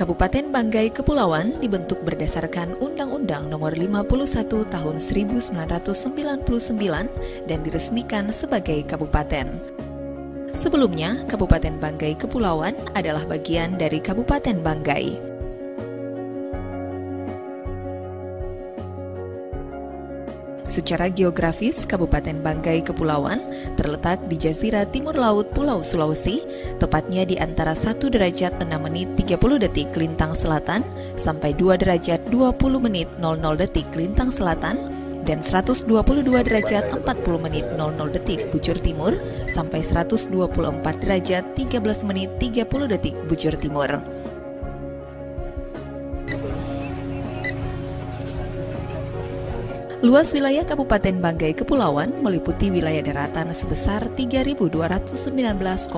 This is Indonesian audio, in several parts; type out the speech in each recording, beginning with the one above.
Kabupaten Banggai Kepulauan dibentuk berdasarkan Undang-Undang Nomor 51 Tahun 1999 dan diresmikan sebagai kabupaten. Sebelumnya, Kabupaten Banggai Kepulauan adalah bagian dari Kabupaten Banggai. Secara geografis, Kabupaten Banggai Kepulauan terletak di Jazirah Timur Laut Pulau Sulawesi, tepatnya di antara 1 derajat 6 menit 30 detik lintang selatan sampai 2 derajat 20 menit 00 detik lintang selatan dan 122 derajat 40 menit 00 detik bujur timur sampai 124 derajat 13 menit 30 detik bujur timur. Luas wilayah Kabupaten Banggai Kepulauan meliputi wilayah daratan sebesar 3.219,16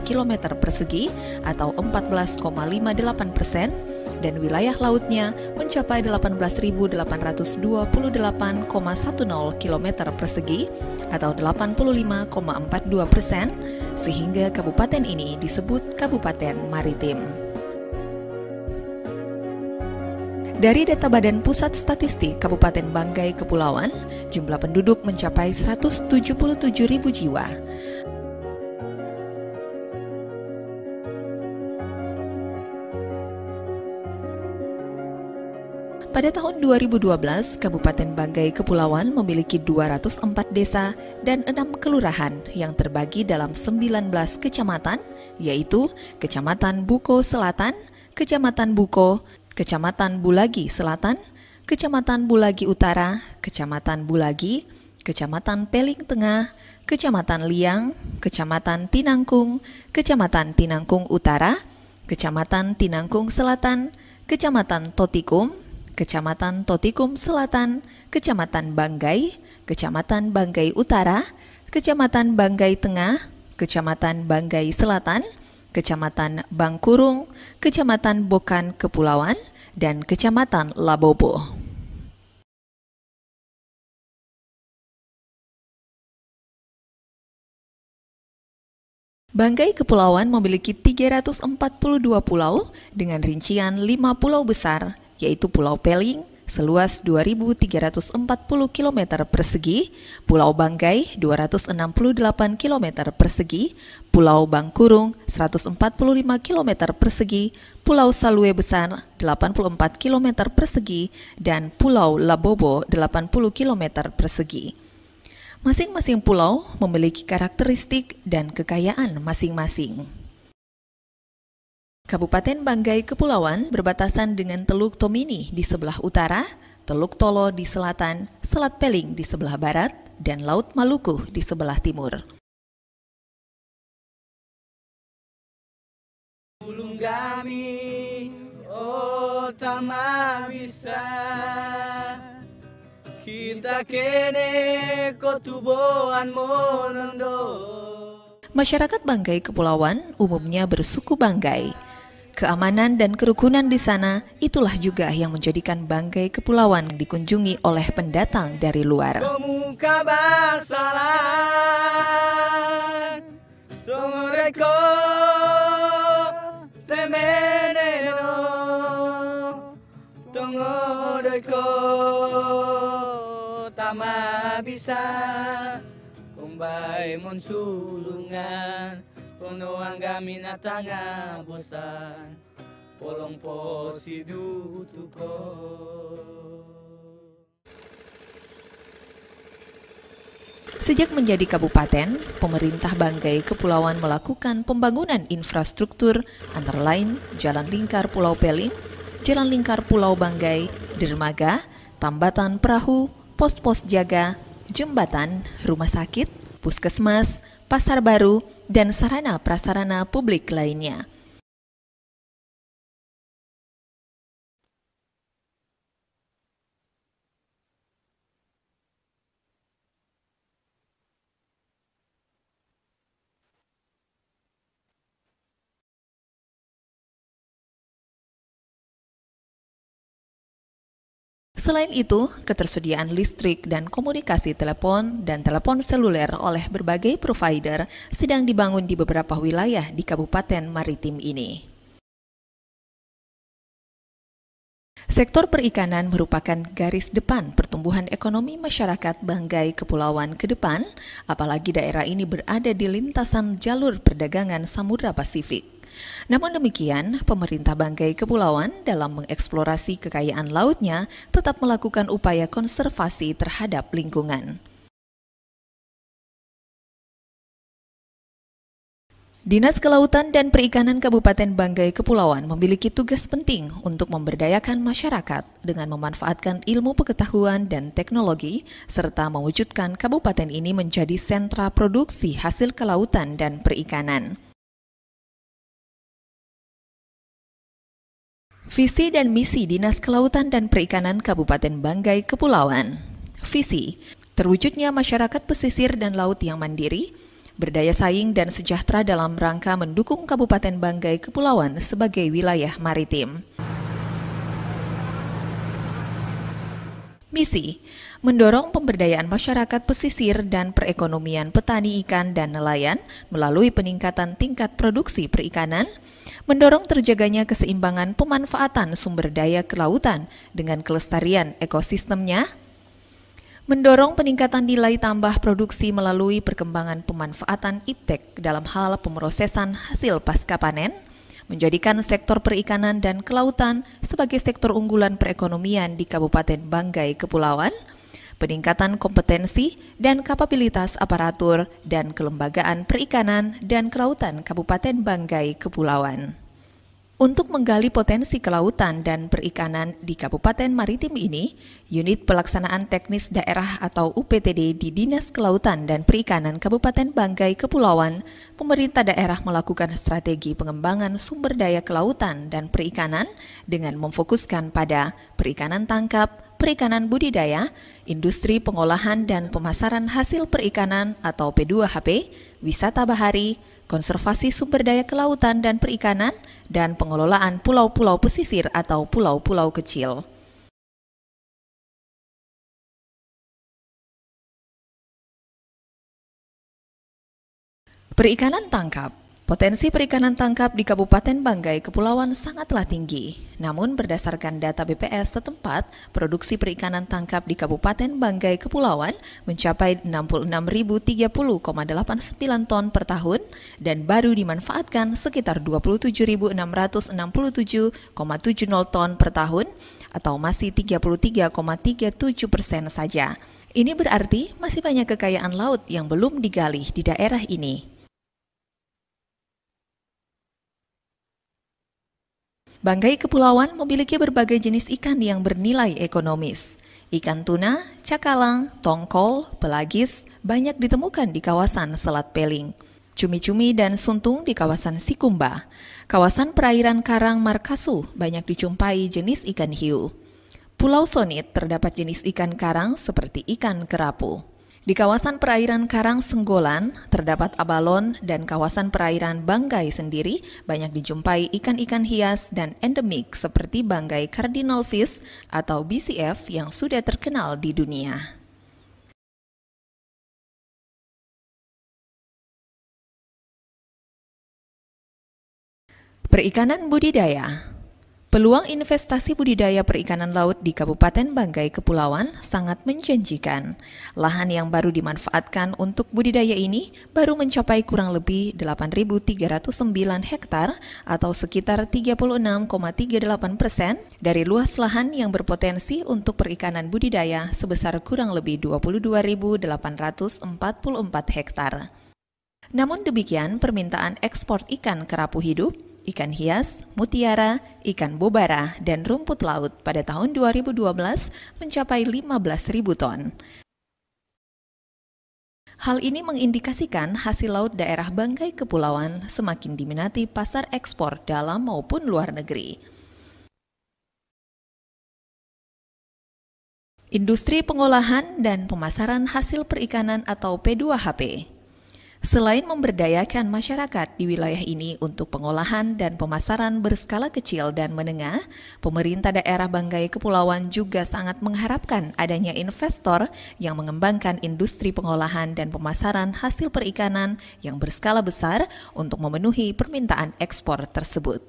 km persegi atau 14,58% dan wilayah lautnya mencapai 18.828,10 km persegi atau 85,42%, sehingga kabupaten ini disebut Kabupaten Maritim. Dari data Badan Pusat Statistik Kabupaten Banggai Kepulauan, jumlah penduduk mencapai 177.000 jiwa. Pada tahun 2012, Kabupaten Banggai Kepulauan memiliki 204 desa dan 6 kelurahan yang terbagi dalam 19 kecamatan, yaitu Kecamatan Buko Selatan, Kecamatan Buko, Kecamatan Bulagi Selatan, Kecamatan Bulagi Utara, Kecamatan Bulagi, Kecamatan Peling Tengah, Kecamatan Liang, Kecamatan Tinangkung, Kecamatan Tinangkung Utara, Kecamatan Tinangkung Selatan, Kecamatan Totikum, Kecamatan Totikum Selatan, Kecamatan Banggai, Kecamatan Banggai Utara, Kecamatan Banggai Tengah, Kecamatan Banggai Selatan, Kecamatan Bangkurung, Kecamatan Bokan Kepulauan, dan Kecamatan Labobo. Banggai Kepulauan memiliki 342 pulau dengan rincian 5 pulau besar, yaitu Pulau Peling seluas 2.340 km persegi, Pulau Banggai 268 km persegi, Pulau Bangkurung 145 km persegi, Pulau Salue Besar 84 km persegi, dan Pulau Labobo 80 km persegi. Masing-masing pulau memiliki karakteristik dan kekayaan masing-masing. Kabupaten Banggai Kepulauan berbatasan dengan Teluk Tomini di sebelah utara, Teluk Tolo di selatan, Selat Peling di sebelah barat, dan Laut Maluku di sebelah timur. Ulung kami, oh tama bisa, kita kene kotuboan monondo. Masyarakat Banggai Kepulauan umumnya bersuku Banggai. Keamanan dan kerukunan di sana itulah juga yang menjadikan Banggai Kepulauan dikunjungi oleh pendatang dari luar. Muka basalan, tongoreko, temeneno, tongoreko, tama bisa, kumbay monsulungan. Kono ang gamin at tanga bosan, polong po si dutu ko. Sejak menjadi kabupaten, pemerintah Banggai Kepulauan melakukan pembangunan infrastruktur antara lain Jalan Lingkar Pulau Peling, Jalan Lingkar Pulau Banggai, dermaga, tambatan perahu, pos-pos jaga, jembatan, rumah sakit, puskesmas, pasar baru, dan sarana-prasarana publik lainnya. Selain itu, ketersediaan listrik dan komunikasi telepon dan telepon seluler oleh berbagai provider sedang dibangun di beberapa wilayah di Kabupaten Maritim ini. Sektor perikanan merupakan garis depan pertumbuhan ekonomi masyarakat Banggai Kepulauan ke depan, apalagi daerah ini berada di lintasan jalur perdagangan Samudra Pasifik. Namun demikian, pemerintah Banggai Kepulauan dalam mengeksplorasi kekayaan lautnya tetap melakukan upaya konservasi terhadap lingkungan. Dinas Kelautan dan Perikanan Kabupaten Banggai Kepulauan memiliki tugas penting untuk memberdayakan masyarakat dengan memanfaatkan ilmu pengetahuan dan teknologi, serta mewujudkan kabupaten ini menjadi sentra produksi hasil kelautan dan perikanan. Visi dan misi Dinas Kelautan dan Perikanan Kabupaten Banggai Kepulauan. Visi, terwujudnya masyarakat pesisir dan laut yang mandiri, berdaya saing dan sejahtera dalam rangka mendukung Kabupaten Banggai Kepulauan sebagai wilayah maritim. Misi, mendorong pemberdayaan masyarakat pesisir dan perekonomian petani ikan dan nelayan melalui peningkatan tingkat produksi perikanan, mendorong terjaganya keseimbangan pemanfaatan sumber daya kelautan dengan kelestarian ekosistemnya, mendorong peningkatan nilai tambah produksi melalui perkembangan pemanfaatan iptek dalam hal pemrosesan hasil pasca panen, menjadikan sektor perikanan dan kelautan sebagai sektor unggulan perekonomian di Kabupaten Banggai Kepulauan, peningkatan kompetensi dan kapabilitas aparatur dan kelembagaan perikanan dan kelautan Kabupaten Banggai Kepulauan. Untuk menggali potensi kelautan dan perikanan di Kabupaten Maritim ini, Unit Pelaksanaan Teknis Daerah atau UPTD di Dinas Kelautan dan Perikanan Kabupaten Banggai Kepulauan, pemerintah daerah melakukan strategi pengembangan sumber daya kelautan dan perikanan dengan memfokuskan pada perikanan tangkap, perikanan budidaya, industri pengolahan dan pemasaran hasil perikanan atau P2HP, wisata bahari, konservasi sumber daya kelautan dan perikanan, dan pengelolaan pulau-pulau pesisir atau pulau-pulau kecil. Perikanan tangkap. Potensi perikanan tangkap di Kabupaten Banggai Kepulauan sangatlah tinggi. Namun berdasarkan data BPS setempat, produksi perikanan tangkap di Kabupaten Banggai Kepulauan mencapai 66.030,89 ton per tahun dan baru dimanfaatkan sekitar 27.667,70 ton per tahun atau masih 33,37% saja. Ini berarti masih banyak kekayaan laut yang belum digali di daerah ini. Banggai Kepulauan memiliki berbagai jenis ikan yang bernilai ekonomis. Ikan tuna, cakalang, tongkol, pelagis banyak ditemukan di kawasan Selat Peling. Cumi-cumi dan suntung di kawasan Sikumba. Kawasan perairan Karang Markasu banyak dijumpai jenis ikan hiu. Pulau Sonit terdapat jenis ikan karang seperti ikan kerapu. Di kawasan perairan Karang Senggolan, terdapat abalon dan kawasan perairan Banggai sendiri banyak dijumpai ikan-ikan hias dan endemik seperti Banggai Cardinal Fish atau BCF yang sudah terkenal di dunia. Perikanan budidaya. Peluang investasi budidaya perikanan laut di Kabupaten Banggai Kepulauan sangat menjanjikan. Lahan yang baru dimanfaatkan untuk budidaya ini baru mencapai kurang lebih 8.309 hektar atau sekitar 36,38% dari luas lahan yang berpotensi untuk perikanan budidaya sebesar kurang lebih 22.844 hektar. Namun demikian, permintaan ekspor ikan kerapu hidup, ikan hias, mutiara, ikan bobara, dan rumput laut pada tahun 2012 mencapai 15.000 ton. Hal ini mengindikasikan hasil laut daerah Banggai Kepulauan semakin diminati pasar ekspor dalam maupun luar negeri. Industri pengolahan dan pemasaran hasil perikanan atau P2HP. Selain memberdayakan masyarakat di wilayah ini untuk pengolahan dan pemasaran berskala kecil dan menengah, pemerintah daerah Banggai Kepulauan juga sangat mengharapkan adanya investor yang mengembangkan industri pengolahan dan pemasaran hasil perikanan yang berskala besar untuk memenuhi permintaan ekspor tersebut.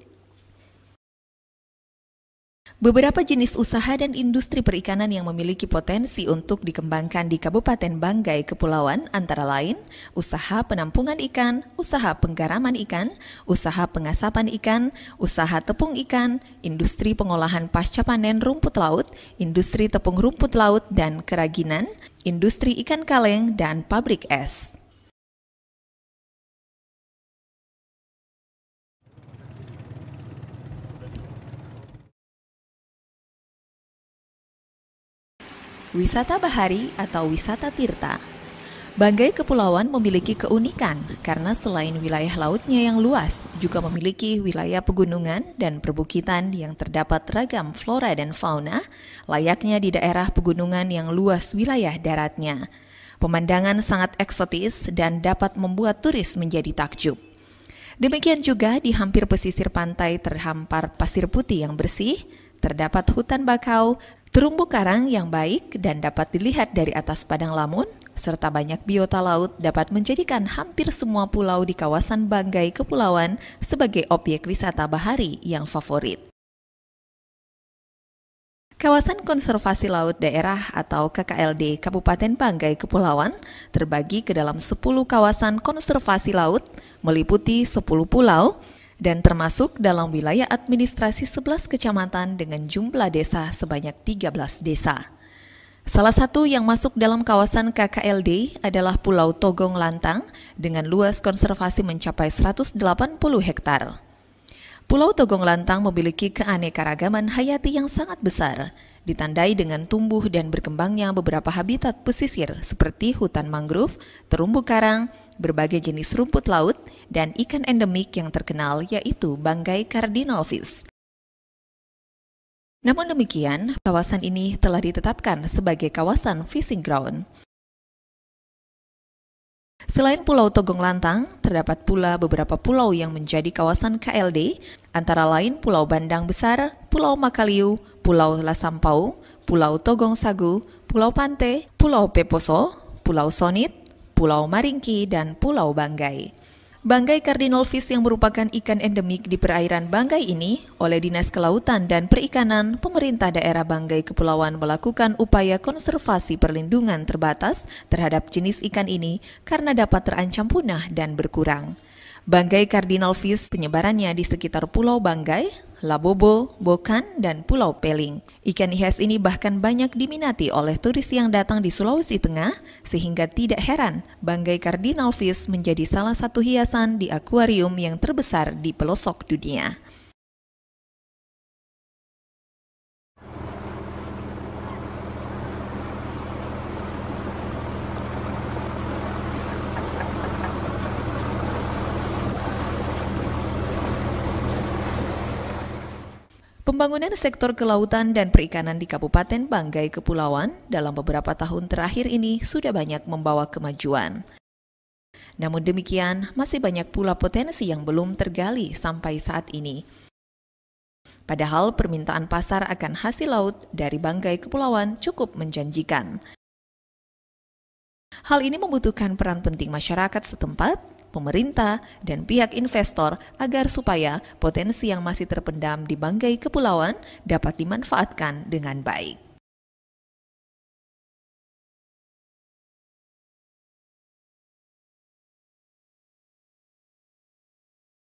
Beberapa jenis usaha dan industri perikanan yang memiliki potensi untuk dikembangkan di Kabupaten Banggai Kepulauan antara lain usaha penampungan ikan, usaha penggaraman ikan, usaha pengasapan ikan, usaha tepung ikan, industri pengolahan pasca panen rumput laut, industri tepung rumput laut dan keraginan, industri ikan kaleng, dan pabrik es. Wisata bahari atau wisata tirta. Banggai Kepulauan memiliki keunikan karena selain wilayah lautnya yang luas, juga memiliki wilayah pegunungan dan perbukitan yang terdapat ragam flora dan fauna, layaknya di daerah pegunungan yang luas wilayah daratnya. Pemandangan sangat eksotis dan dapat membuat turis menjadi takjub. Demikian juga di hampir pesisir pantai terhampar pasir putih yang bersih, terdapat hutan bakau, terumbu karang yang baik dan dapat dilihat dari atas padang lamun, serta banyak biota laut dapat menjadikan hampir semua pulau di kawasan Banggai Kepulauan sebagai objek wisata bahari yang favorit. Kawasan Konservasi Laut Daerah atau KKLD Kabupaten Banggai Kepulauan terbagi ke dalam 10 kawasan konservasi laut, meliputi 10 pulau, dan termasuk dalam wilayah administrasi 11 kecamatan dengan jumlah desa sebanyak 13 desa. Salah satu yang masuk dalam kawasan KKLD adalah Pulau Togong Lantang dengan luas konservasi mencapai 180 hektar. Pulau Togong Lantang memiliki keanekaragaman hayati yang sangat besar, ditandai dengan tumbuh dan berkembangnya beberapa habitat pesisir seperti hutan mangrove, terumbu karang, berbagai jenis rumput laut, dan ikan endemik yang terkenal yaitu banggai cardinalfish. Namun demikian, kawasan ini telah ditetapkan sebagai kawasan fishing ground. Selain Pulau Togong Lantang, terdapat pula beberapa pulau yang menjadi kawasan KLD, antara lain Pulau Bandang Besar, Pulau Makaliu, Pulau Lasampau, Pulau Togong Sagu, Pulau Pante, Pulau Peposo, Pulau Sonit, Pulau Maringki, dan Pulau Banggai. Banggai cardinalfish yang merupakan ikan endemik di perairan Banggai ini, oleh Dinas Kelautan dan Perikanan, pemerintah daerah Banggai Kepulauan melakukan upaya konservasi perlindungan terbatas terhadap jenis ikan ini karena dapat terancam punah dan berkurang. Banggai cardinalfish penyebarannya di sekitar Pulau Banggai, Labobo, Bokan, dan Pulau Peling. Ikan hias ini bahkan banyak diminati oleh turis yang datang di Sulawesi Tengah, sehingga tidak heran Banggai cardinalfish menjadi salah satu hiasan di akuarium yang terbesar di pelosok dunia. Pembangunan sektor kelautan dan perikanan di Kabupaten Banggai Kepulauan dalam beberapa tahun terakhir ini sudah banyak membawa kemajuan. Namun demikian, masih banyak pula potensi yang belum tergali sampai saat ini. Padahal permintaan pasar akan hasil laut dari Banggai Kepulauan cukup menjanjikan. Hal ini membutuhkan peran penting masyarakat setempat, pemerintah, dan pihak investor agar supaya potensi yang masih terpendam di Banggai Kepulauan dapat dimanfaatkan dengan baik.